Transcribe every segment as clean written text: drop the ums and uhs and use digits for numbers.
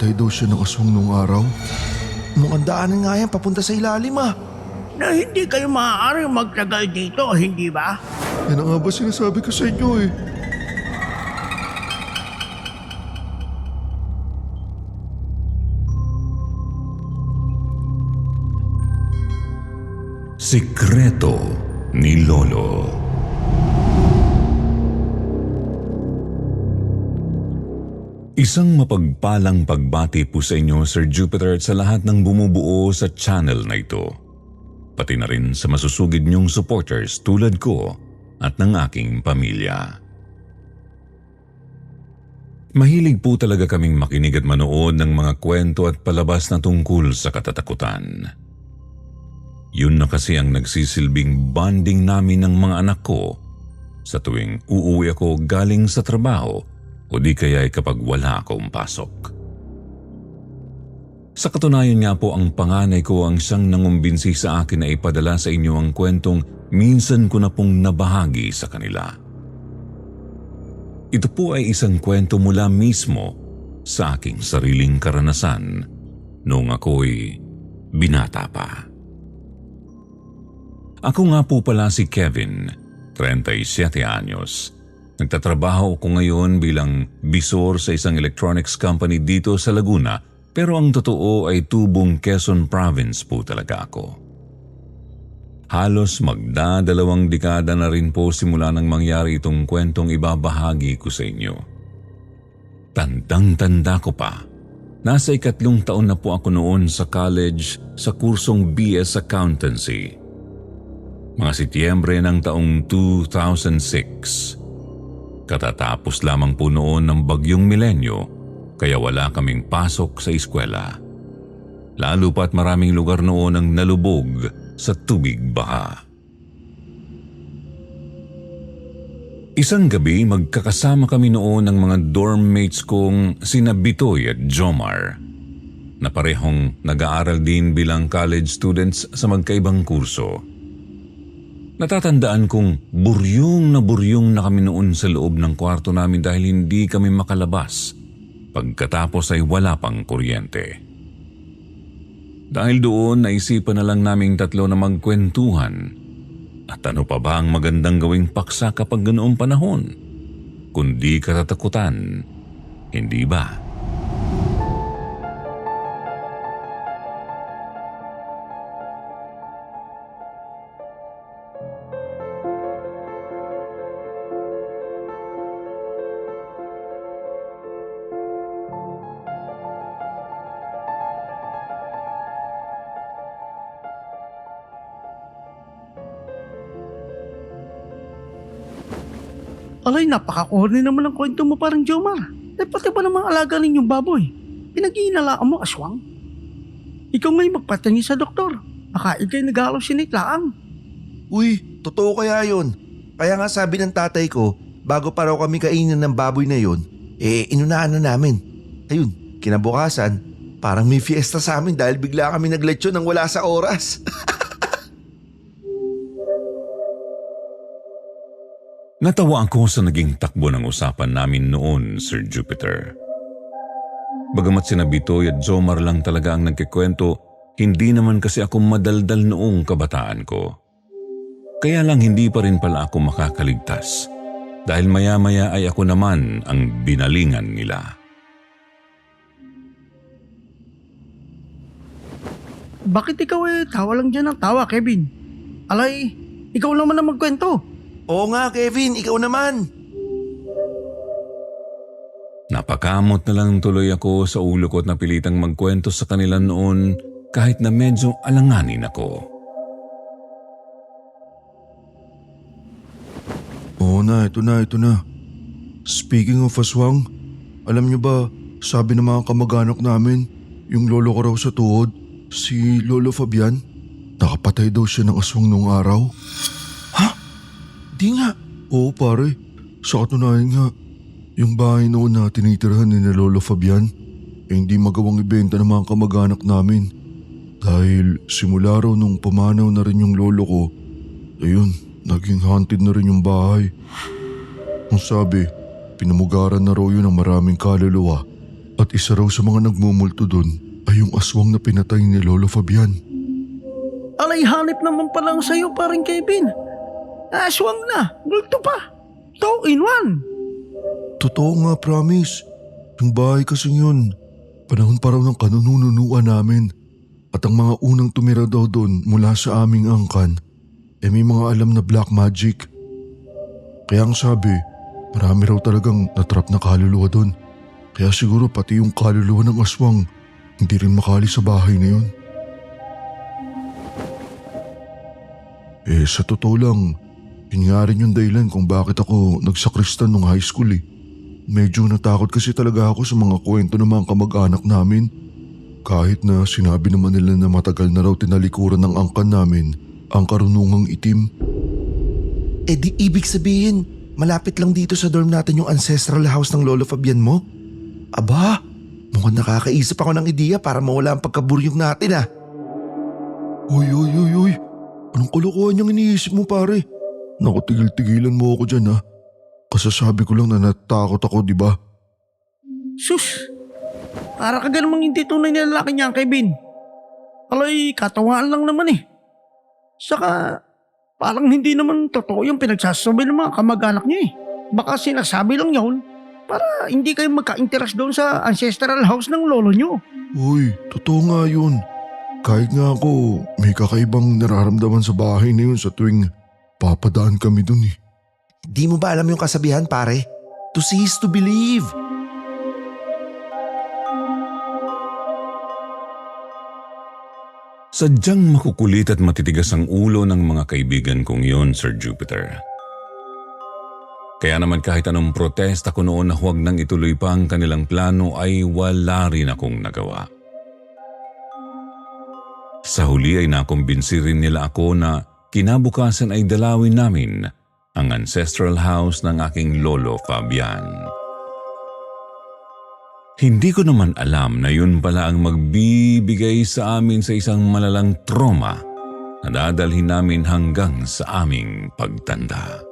Nakapatay daw siya ng aswang nung araw. Mukhang daanan nga yan papunta sa ilalim Na hindi kayo maaaring magtagal dito, hindi ba? Yan ang nga ba sinasabi ko sa inyo eh. Sikreto ni Lolo. Isang mapagpalang pagbati po sa inyo, Sir Jupiter, at sa lahat ng bumubuo sa channel na ito. Pati na rin sa masusugid niyong supporters tulad ko at ng aking pamilya. Mahilig po talaga kaming makinig at manood ng mga kwento at palabas na tungkol sa katatakutan. Yun na kasi ang nagsisilbing bonding namin ng mga anak ko sa tuwing uuwi ako galing sa trabaho o di kaya kapag wala akong pasok. Sa katunayan nga po, ang panganay ko ang siyang nangumbinsi sa akin na ipadala sa inyo ang kwentong minsan ko na pong nabahagi sa kanila. Ito po ay isang kwento mula mismo sa aking sariling karanasan noong ako'y binata pa. Ako nga po pala si Kevin, 37 anyos. Nagtatrabaho ako ngayon bilang bisor sa isang electronics company dito sa Laguna, pero ang totoo ay tubong Quezon Province po talaga ako. Halos magdadalawang dekada na rin po simula nang mangyari itong kwentong ibabahagi ko sa inyo. Tandang-tanda ko pa. Nasa 3 taon na po ako noon sa college sa kursong BS Accountancy. Mga Setyembre ng taong 2006. Katatapos lamang po noon ng bagyong milenyo, kaya wala kaming pasok sa eskwela. Lalo pa't maraming lugar noon ang nalubog sa tubig baha. Isang gabi, magkakasama kami noon ng mga dorm mates kong sina Bitoy at Jomar, na parehong nag-aaral din bilang college students sa magkaibang kurso. Natatandaan kong buryong na kami noon sa loob ng kwarto namin dahil hindi kami makalabas pagkatapos ay wala pang kuryente. Dahil doon, naisipan na lang naming tatlo na magkwentuhan. At ano pa ba ang magandang gawing paksa kapag ganoong panahon? Kundi katatakutan, hindi ba? Alay, napaka-corny naman ang kwento mo, parang Jomar. Pati ba namang alaga ninyong baboy? Pinag-iinalaan mo aswang? Ikaw nga'y magpatingin sa doktor. Baka ikay nag-hallucinate lang. Uy, totoo kaya yun? Kaya nga sabi ng tatay ko, bago pa raw kami kainin ng baboy na yun, inunahan na namin. Ayun, kinabukasan, parang may fiesta sa amin dahil bigla kami nagletsyon nang wala sa oras. Natawa ako sa naging takbo ng usapan namin noon, Sir Jupiter. Bagamat sina Bitoy at Jomar lang talaga ang nagkikwento, hindi naman kasi ako madaldal noong kabataan ko. Kaya lang hindi pa rin pala ako makakaligtas dahil maya-maya ay ako naman ang binalingan nila. Bakit ikaw tawa lang dyan ng tawa, Kevin? Alay, ikaw naman ang magkwento. Oo nga, Kevin, ikaw naman. Napakamot na lang tuloy ako sa ulo ko at napilitang magkwento sa kanila noon kahit na medyo alanganin ako. Oo na, ito na. Speaking of aswang, alam niyo ba, sabi ng mga kamag-anak namin, yung lolo ko raw sa tuhod, si Lolo Fabian, nakapatay daw siya ng aswang nung araw. Di nga. Oo pare, sa katunayan nga, yung bahay noon na tinitirahan ni Lolo Fabian, hindi magawang ibenta ng mga kamag-anak namin. Dahil simula raw nung pumanaw na rin yung lolo ko, ayun, naging haunted na rin yung bahay. Ang sabi, pinamugaran na raw yun ng maraming kaluluwa At isa raw sa mga nagmumulto doon ay yung aswang na pinatay ni Lolo Fabian. Alay, hanip naman palang sa'yo paring Kevin. Aswang na, multo pa. 2 in 1. Totoo nga, promise. Yung bahay kasi yun, panahon pa raw ng kanununuan namin. At ang mga unang tumira daw doon mula sa aming angkan, may mga alam na black magic. Kaya ang sabi, marami raw talagang natrap na kaluluwa doon. Kaya siguro pati yung kaluluwa ng aswang hindi rin makali sa bahay na yun. Sa totoo lang, yun nga rin yung dahilan kung bakit ako nagsakristan nung high school eh. Medyo natakot kasi talaga ako sa mga kwento ng mga kamag-anak namin. Kahit na sinabi naman nila na matagal na raw tinalikuran ng angkan namin ang karunungang itim. Di ibig sabihin, malapit lang dito sa dorm natin yung ancestral house ng Lolo Fabian mo? Aba, mukhang nakakaisip ako ng ideya para mawala ang pagkaburyog natin ah. Uy. Anong kalokohan niyang iniisip mo pare? Naku, tigil-tigilan mo ako dyan ha. Kasasabi ko lang na natakot ako, di ba? Sus, para ka namang hindi tunay na lalaki niya, Kevin. Alay, katawaan lang naman eh. Saka, parang hindi naman totoo yung pinagsasabi ng mga kamag-anak niya eh. Baka sinasabi lang yun para hindi kayo magka-interest doon sa ancestral house ng lolo niyo. Uy, totoo nga yun. Kahit nga ako, may kakaibang nararamdaman sa bahay na yun sa tuwing papadaan kami dun eh. Di mo ba alam yung kasabihan pare? To see is to believe. Sadyang makukulit at matitigas ang ulo ng mga kaibigan kong yun, Sir Jupiter. Kaya naman kahit anong protesta ko noon na huwag nang ituloy pa ang kanilang plano ay wala rin akong nagawa. Sa huli ay nakumbinsi rin nila ako na kinabukasan ay dalawin namin ang ancestral house ng aking lolo Fabian. Hindi ko naman alam na yun pala ang magbibigay sa amin sa isang malalang trauma na dadalhin namin hanggang sa aming pagtanda.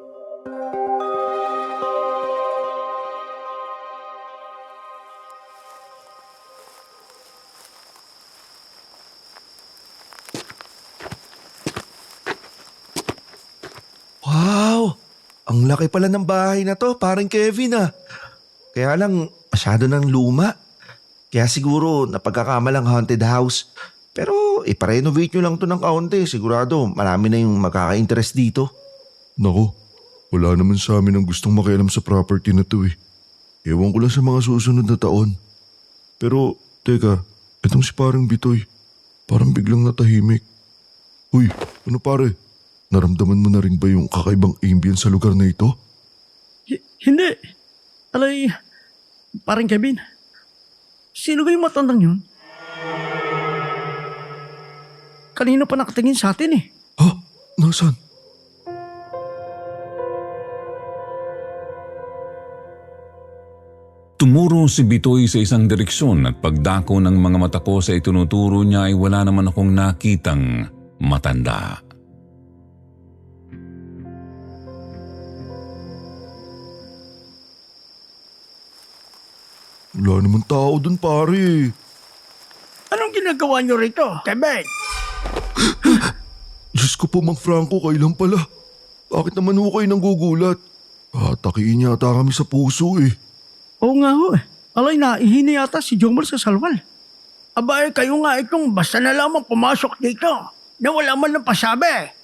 Wow! Ang laki pala ng bahay na to, parang Kevin ah. Kaya lang, masyado ng luma. Kaya siguro napagkakamalang haunted house. Pero iparenovate nyo lang to ng kaunti. Sigurado marami na yung magkaka-interest dito. Nako, wala naman sa amin ang gustong makialam sa property na to eh. Ewan ko lang sa mga susunod na taon. Pero, teka, itong si parang Bitoy, parang biglang natahimik. Uy, ano pare? Naramdaman mo na rin ba yung kakaibang ambience sa lugar na ito? Hindi. Alay, parang Kevin. Sino ba yung matandang yun? Kanina pa nakatingin sa atin eh. Ha? Nasaan? Tumuro si Bitoy sa isang direksyon at pagdako ng mga mata ko sa itinuturo niya ay wala naman akong nakitang matanda. Wala naman tao dun pare. Anong ginagawa niyo rito, Kevin? Diyos ko po, Mang Franco, kailan pala? Bakit naman ho kayo nanggugulat? Takiin yata kami sa puso eh. Oo nga ho eh. Alay, naihina yata si Jomar sa salwal. Abay, kayo nga itong basta na lamang pumasok dito na wala man ng pasabi.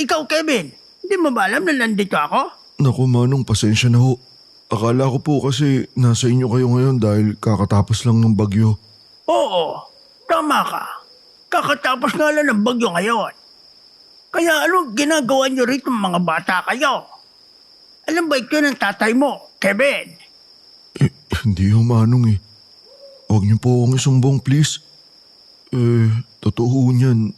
Ikaw Kevin, hindi mo ba alam na nandito ako? Naku Manong, pasensya na ho. Akala ko po kasi nasa inyo kayo ngayon dahil kakatapos lang ng bagyo. Oo, tama ka. Kakatapos nga lang ng bagyo ngayon. Kaya anong ginagawa niyo rito mga bata kayo? Alam ba ito ng tatay mo, Kevin? Hindi ho Manong eh. Huwag niyo po akong isumbong please. Totoo niyan.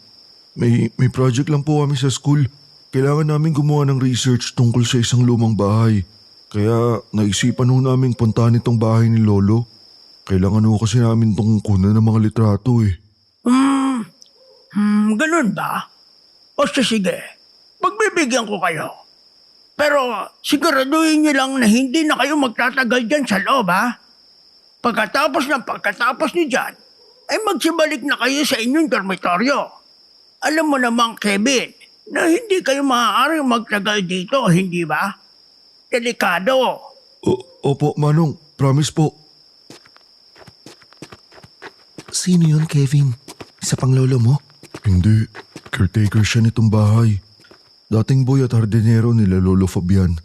May project lang po kami sa school. Kailangan namin gumawa ng research tungkol sa isang lumang bahay. Kaya naisipan ho namin puntahan itong bahay ni Lolo. Kailangan ho kasi namin itong kunan ng mga litrato eh. Ganun ba? O sige, pagbibigyan ko kayo. Pero siguraduhin niyo lang na hindi na kayo magtatagal dyan sa loob, ha? Pagkatapos ni John, ay magsibalik na kayo sa inyong dormitoryo. Alam mo namang, Kevin, na hindi kayo maaaring magtagal dito, hindi ba? Delikado. Opo, Manong. Promise po. Sino yun, Kevin? Isa pang lolo mo? Hindi. Caretaker siya nitong bahay. Dating boy at hardinero nila Lolo Fabian.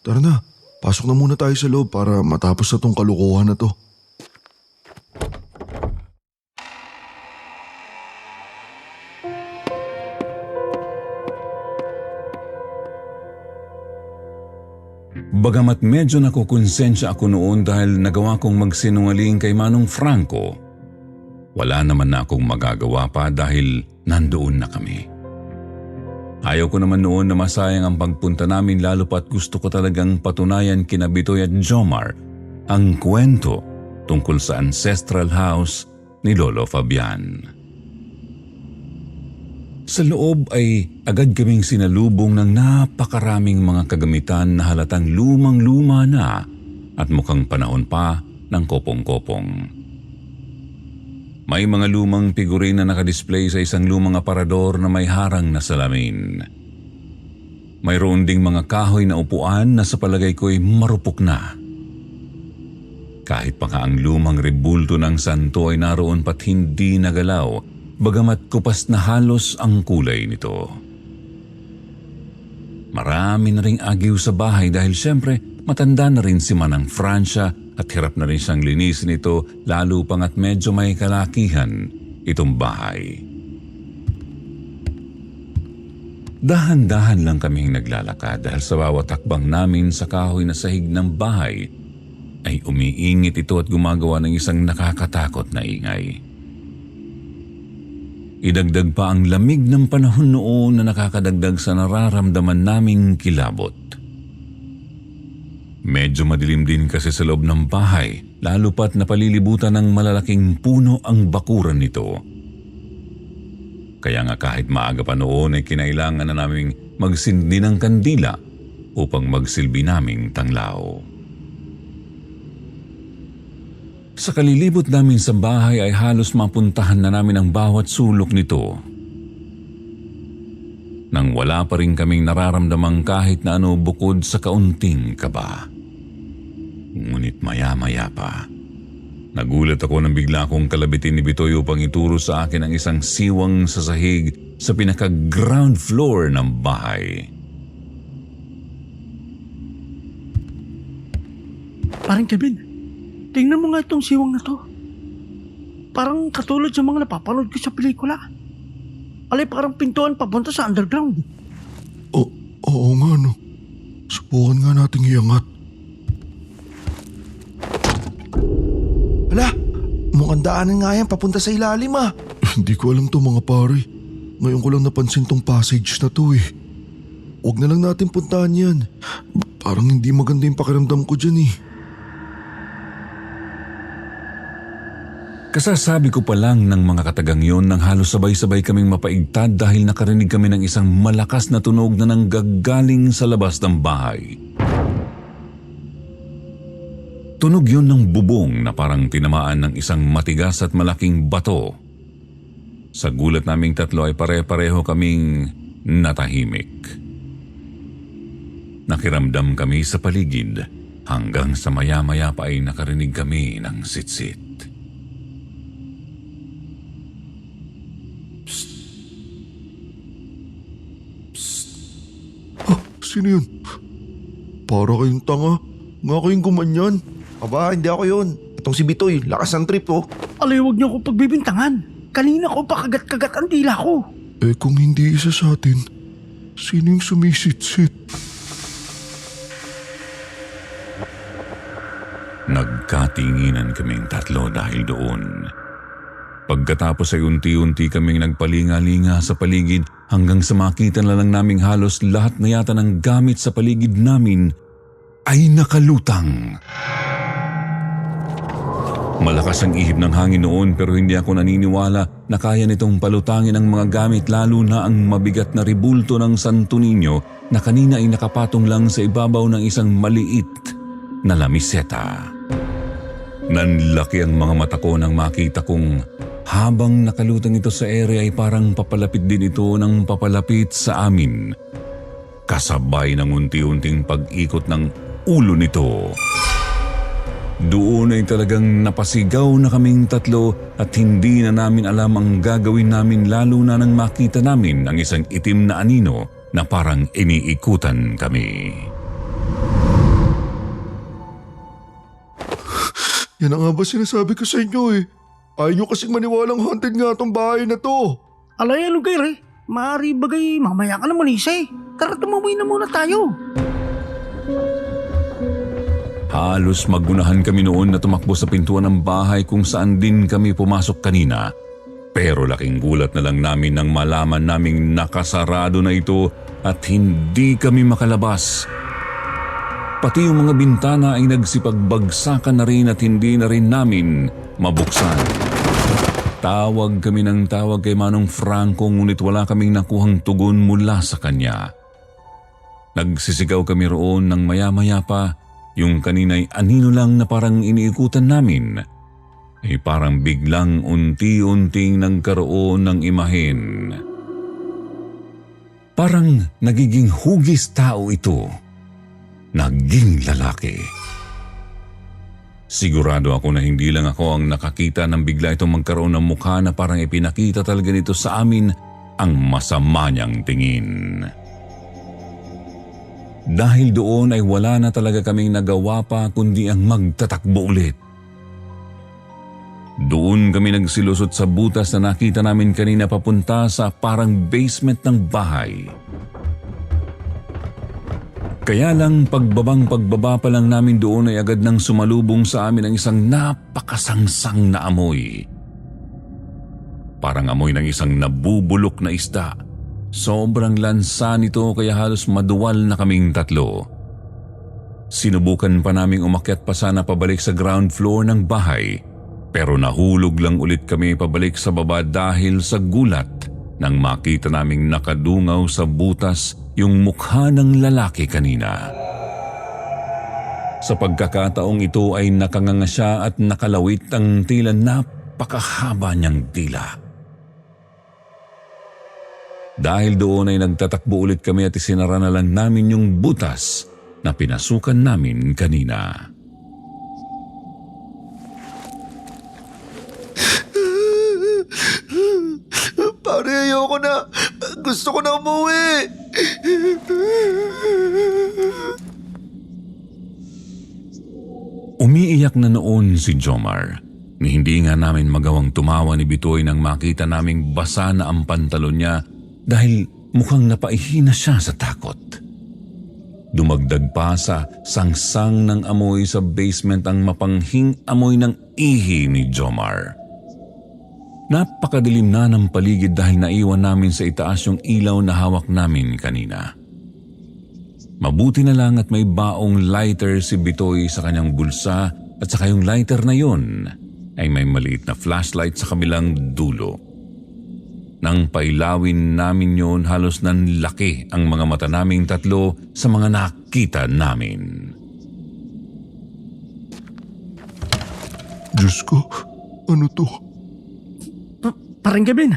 Tara na. Pasok na muna tayo sa loob para matapos na tong kalukuhan na to. Bagamat medyo nakukonsensya ako noon dahil nagawa kong magsinungaling kay Manong Franco, wala naman na akong magagawa pa dahil nandoon na kami. Ayaw ko naman noon na masayang ang pagpunta namin lalo pa't gusto ko talagang patunayan kina Bitoy at Jomar ang kwento tungkol sa ancestral house ni Lolo Fabian. Sa loob ay agad kaming sinalubong ng napakaraming mga kagamitan na halatang lumang-luma na at mukhang panahon pa ng kopong-kopong. May mga lumang figurine na nakadisplay sa isang lumang aparador na may harang na salamin. Mayroon ding mga kahoy na upuan na sa palagay ko'y marupok na. Kahit pa nga ang lumang rebulto ng santo ay naroon pat hindi nagalaw, bagamat kupas na halos ang kulay nito. Marami na ring agiw sa bahay dahil syempre matanda na rin si Manang Francia at hirap na rin siyang linisin ito lalo pang at medyo may kalakihan itong bahay. Dahan-dahan lang kaming naglalakad dahil sa bawat hakbang namin sa kahoy na sahig ng bahay ay umiingit ito at gumagawa ng isang nakakatakot na ingay. Idagdag pa ang lamig ng panahon noon na nakakadagdag sa nararamdaman naming kilabot. Medyo madilim din kasi sa loob ng bahay, lalo pat napalilibutan ng malalaking puno ang bakuran nito. Kaya nga kahit maaga pa noon ay kinailangan na naming magsindi ng kandila upang magsilbi naming tanglaw. Sa kalilibot namin sa bahay ay halos mapuntahan na namin ang bawat sulok nito. Nang wala pa rin kaming nararamdamang kahit na ano bukod sa kaunting kaba. Ngunit maya-maya pa, nagulat ako nang bigla akong kalabitin ni Bitoy upang ituro sa akin ang isang siwang sa sahig sa pinaka-ground floor ng bahay. Parang Kevin, tingnan mo nga itong siwang na to. Parang katulad sa mga napapanood ko sa pelikula. Alay, parang pintuan papunta sa underground. Oo nga no. Subukan nga nating iangat. Hala, mukhang daanan nga yan papunta sa ilalim ah. Hindi ko alam to mga pare. Ngayon ko lang napansin tong passage na to eh. Huwag na lang natin puntahan yan. Parang hindi maganda yung pakiramdam ko dyan eh. Kasasabi ko pa lang ng mga katagang yon nang halos sabay-sabay kaming mapaigtad dahil nakarinig kami ng isang malakas na tunog na nanggagaling sa labas ng bahay. Tunog yon ng bubong na parang tinamaan ng isang matigas at malaking bato. Sa gulat naming tatlo ay pare-pareho kaming natahimik. Nakiramdam kami sa paligid hanggang sa maya-maya pa ay nakarinig kami ng sitsit. Sino yun? Para kayong tanga. Nga kayong gumanyan. Aba, hindi ako yun. Itong si Bitoy, lakas ng trip oh. Alay, huwag niyo ako pagbibintangan. Kanina ko pa kagat-kagat ang dila ko. Eh kung hindi isa sa atin, sino yung sumisit-sit? Nagkatinginan kaming tatlo dahil doon. Pagkatapos ay unti-unti kaming nagpalinga-linga sa paligid hanggang sa makita na lang naming halos lahat na yata ng gamit sa paligid namin ay nakalutang. Malakas ang ihip ng hangin noon pero hindi ako naniniwala na kaya nitong palutangin ang mga gamit lalo na ang mabigat na ribulto ng Santo Niño na kanina ay nakapatong lang sa ibabaw ng isang maliit na lamiseta. Nanlaki ang mga mata ko nang makita kong habang nakalutang ito sa ere ay parang papalapit din ito ng papalapit sa amin. Kasabay ng unti-unting pag-ikot ng ulo nito. Doon ay talagang napasigaw na kaming tatlo at hindi na namin alam ang gagawin namin lalo na nang makita namin ang isang itim na anino na parang iniikutan kami. Yan ang nga ba sinasabi ko sa inyo eh. Ayaw nyo kasing maniwalang haunted nga tong bahay na to. Alay, ano kayo re? Maaari bagay mamaya ka naman isa eh. Tara, tumuwi na muna tayo. Halos magunahan kami noon na tumakbo sa pintuan ng bahay kung saan din kami pumasok kanina. Pero laking gulat na lang namin nang malaman naming nakasarado na ito at hindi kami makalabas. Pati yung mga bintana ay nagsipagbagsakan na rin at hindi na rin namin mabuksan. Tawag kami ng tawag kay Manong Franco ngunit wala kaming nakuhang tugon mula sa kanya. Nagsisigaw kami roon nang maya-maya pa yung kanina'y anino lang na parang iniikutan namin ay parang biglang unti-unting nagkaroon ng imahen. Parang nagiging hugis tao ito. Naging lalaki. Sigurado ako na hindi lang ako ang nakakita nang bigla itong magkaroon ng mukha na parang ipinakita talaga nito sa amin ang masama niyang tingin. Dahil doon ay wala na talaga kaming nagawa pa kundi ang magtatakbo ulit. Doon kami nagsilusot sa butas na nakita namin kanina papunta sa parang basement ng bahay. Kaya lang pagbaba pa lang namin doon ay agad nang sumalubong sa amin ang isang napakasangsang na amoy. Parang amoy ng isang nabubulok na isda. Sobrang lansa nito kaya halos maduwal na kaming tatlo. Sinubukan pa naming umakyat pa sana pabalik sa ground floor ng bahay pero nahulog lang ulit kami pabalik sa baba dahil sa gulat nang makita naming nakadungaw sa butas yung mukha ng lalaki kanina. Sa pagkakataong ito ay nakanganga siya at nakalawit ang tila napakahaba niyang dila. Dahil doon ay nagtatakbo ulit kami at isinara na lang namin yung butas na pinasukan namin kanina. Pare, ayoko na. Gusto ko na umuwi. Umiiyak na noon si Jomar. Ni hindi nga namin magawang tumawa ni Bitoy nang makita naming basa na ang pantalon niya dahil mukhang napaihina siya sa takot. Dumagdag pa sa sangsang ng amoy sa basement ang mapanghing amoy ng ihi ni Jomar. Napakadilim na ng paligid dahil naiwan namin sa itaas yung ilaw na hawak namin kanina. Mabuti na lang at may baong lighter si Bitoy sa kanyang bulsa at saka yung lighter na yun ay may maliit na flashlight sa kabilang dulo. Nang pailawin namin yun, halos nanlaki ang mga mata naming tatlo sa mga nakita namin. Diyos ko, ano to? Parang Kevin,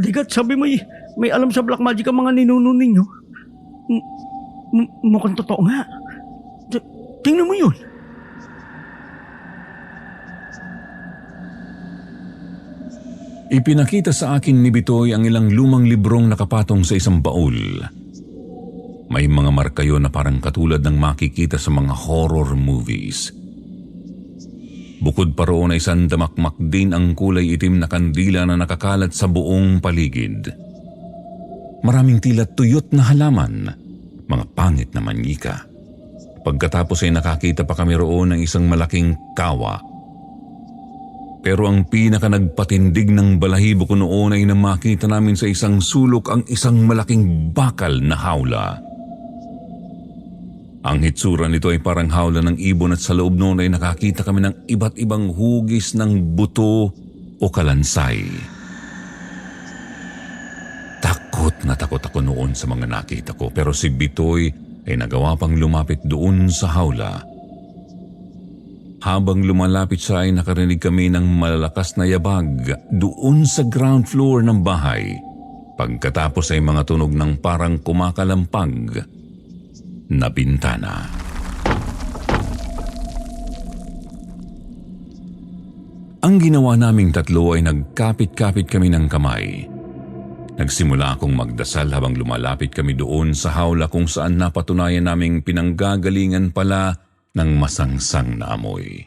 ligat sabi mo may alam sa black magic ang mga ninuno ninyo. Mukhang totoo nga. Tingnan mo yun. Ipinakita sa akin ni Bitoy ang ilang lumang librong nakapatong sa isang baul. May mga marka yun na parang katulad ng makikita sa mga horror movies. Bukod pa roon ay isang damakmak din ang kulay itim na kandila na nakakalat sa buong paligid. Maraming tila tuyot na halaman, mga pangit na manyika. Pagkatapos ay nakakita pa kami roon ng isang malaking kawa. Pero ang pinaka nagpatindig ng balahibo ko noon ay nang makita namin sa isang sulok ang isang malaking bakal na hawla. Ang hitsura nito ay parang hawla ng ibon at sa loob noon ay nakakita kami ng iba't ibang hugis ng buto o kalansay. Takot na takot ako noon sa mga nakita ko pero si Bitoy ay nagawa pang lumapit doon sa hawla. Habang lumalapit siya ay nakarinig kami ng malalakas na yabag doon sa ground floor ng bahay. Pagkatapos ay mga tunog ng parang kumakalampag na bintana. Ang ginawa naming tatlo ay nagkapit-kapit kami ng kamay. Nagsimula akong magdasal habang lumalapit kami doon sa hawla kung saan napatunayan naming pinanggagalingan pala ng masangsang na amoy.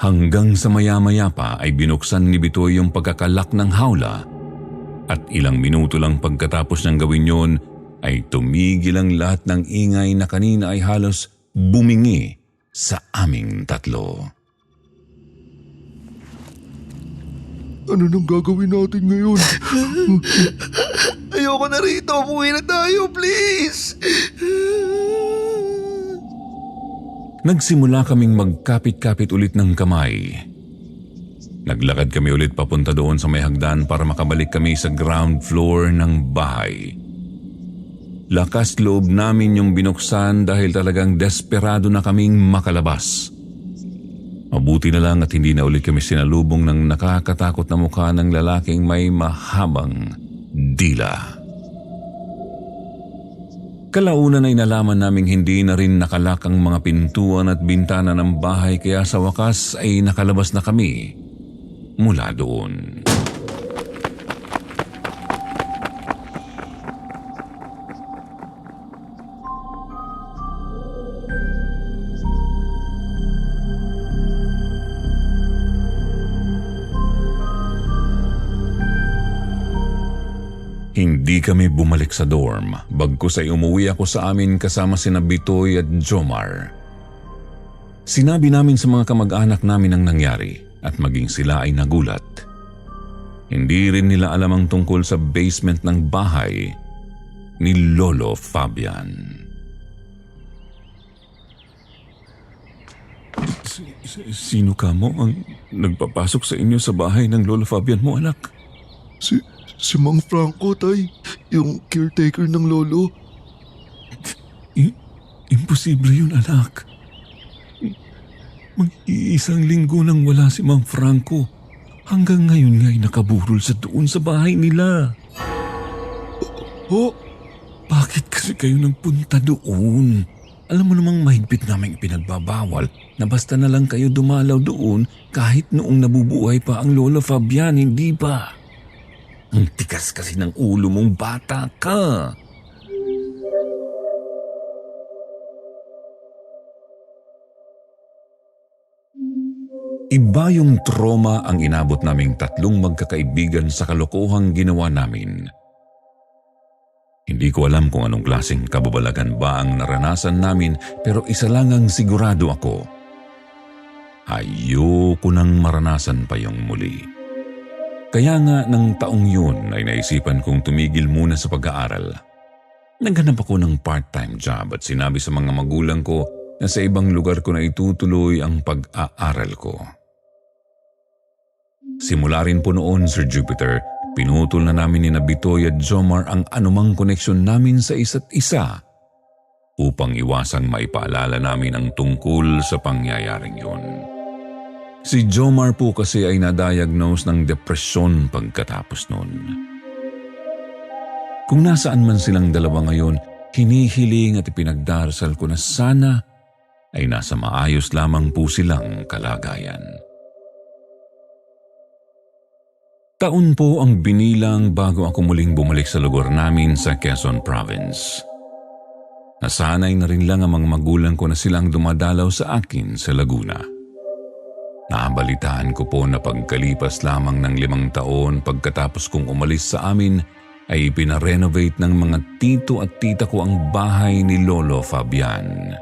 Hanggang sa maya-maya pa ay binuksan ni Bitoy yung pagkakalak ng hawla at ilang minuto lang pagkatapos niyang gawin yon ay tumigil ang lahat ng ingay na kanina ay halos bumingi sa aming tatlo. Ano nang gagawin natin ngayon? Ayoko na rito. Umuwi na tayo, please. Nagsimula kaming magkapit-kapit ulit ng kamay. Naglakad kami ulit papunta doon sa may hagdan para makabalik kami sa ground floor ng bahay. Lakas loob namin yung binuksan dahil talagang desperado na kaming makalabas. Mabuti na lang at hindi na ulit kami sinalubong ng nakakatakot na mukha ng lalaking may mahabang dila. Kalaunan ay nalaman naming hindi na rin nakalak ang mga pintuan at bintana ng bahay kaya sa wakas ay nakalabas na kami mula doon. Hindi kami bumalik sa dorm, bagkus ay umuwi ako sa amin kasama sina Bitoy at Jomar. Sinabi namin sa mga kamag-anak namin ang nangyari at maging sila ay nagulat. Hindi rin nila alam ang tungkol sa basement ng bahay ni Lolo Fabian. Sino ka mo ang nagpapasok sa inyo sa bahay ng Lolo Fabian mo, anak? Si Mang Franco, tay. Yung caretaker ng lolo. Imposible yun, anak. Mag-iisang linggo nang wala si Mang Franco. Hanggang ngayon nga'y nakaburol sa doon sa bahay nila. Bakit kasi kayo nagpunta doon? Alam mo namang mahigpit namang ipinagbabawal na basta na lang kayo dumalaw doon kahit noong nabubuhay pa ang Lola Fabian, hindi ba? Ang tikas kasi ng ulo mong bata ka. Iba yung trauma ang inabot naming tatlong magkakaibigan sa kalokohang ginawa namin. Hindi ko alam kung anong klaseng kababalagan ba ang naranasan namin pero isa lang ang sigurado ako. Ayoko nang maranasan pa yung muli. Kaya nga ng taong yun ay naisipan kong tumigil muna sa pag-aaral. Naghanap ako ng part-time job at sinabi sa mga magulang ko na sa ibang lugar ko na itutuloy ang pag-aaral ko. Simula rin po noon, Sir Jupiter, pinutol na namin ni Bitoy at Jomar ang anumang koneksyon namin sa isa't isa upang iwasang maipaalala namin ang tungkol sa pangyayaring yun. Si Jomar po kasi ay na-diagnose ng depresyon pagkatapos nun. Kung nasaan man silang dalawa ngayon, hinihiling at ipinagdarasal ko na sana ay nasa maayos lamang po silang kalagayan. Taon po ang binilang bago ako muling bumalik sa lugar namin sa Quezon Province. Nasanay na rin lang ang mga magulang ko na silang dumadalaw sa akin sa Laguna. Nabalitaan ko po na pagkalipas lamang ng 5 taon pagkatapos kong umalis sa amin ay pinarenovate ng mga tito at tita ko ang bahay ni Lolo Fabian.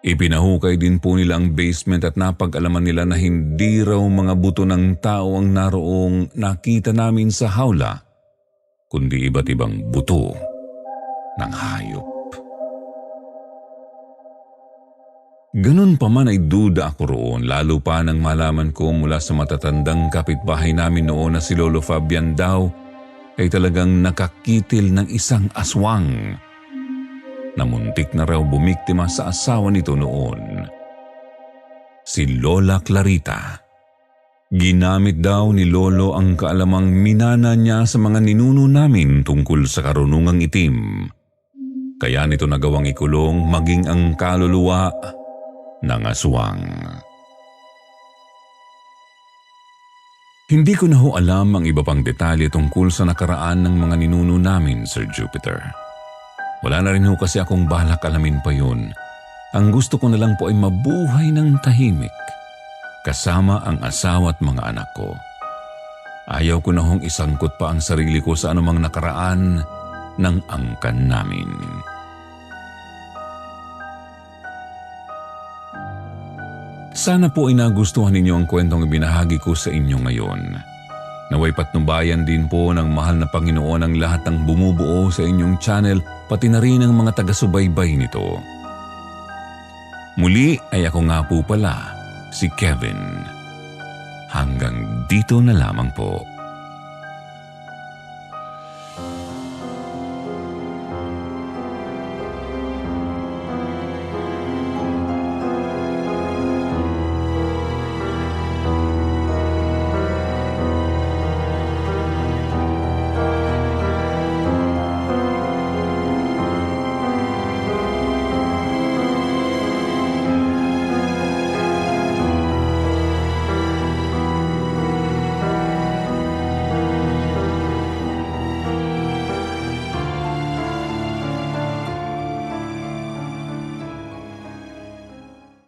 Ipinahukay din po nila ang basement at napag-alaman nila na hindi raw mga buto ng tao ang naroong nakita namin sa hawla, kundi iba't ibang buto ng hayop. Ganun pa man ay duda ako roon, lalo pa nang malaman ko mula sa matatandang kapitbahay namin noon na si Lolo Fabian daw ay talagang nakakitil ng isang aswang na muntik na raw bumiktima sa asawa nito noon. Si Lola Clarita. Ginamit daw ni Lolo ang kaalamang minana niya sa mga ninuno namin tungkol sa karunungang itim. Kaya nito nagawang ikulong maging ang kaluluwa ng aswang. Hindi ko na ho alam ang iba pang detalye tungkol sa nakaraan ng mga ninuno namin, Sir Jupiter. Wala na rin ho kasi akong balak alamin pa yun. Ang gusto ko na lang po ay mabuhay ng tahimik kasama ang asawa at mga anak ko. Ayaw ko na hong isangkot pa ang sarili ko sa anumang nakaraan ng angkan namin. Sana po ay nagustuhan ninyo ang kwentong ibinahagi ko sa inyo ngayon. Naway patnubayan din po ng mahal na Panginoon ang lahat ng bumubuo sa inyong channel, pati na rin ang mga taga-subaybay nito. Muli ay ako nga po pala, si Kevin. Hanggang dito na lamang po.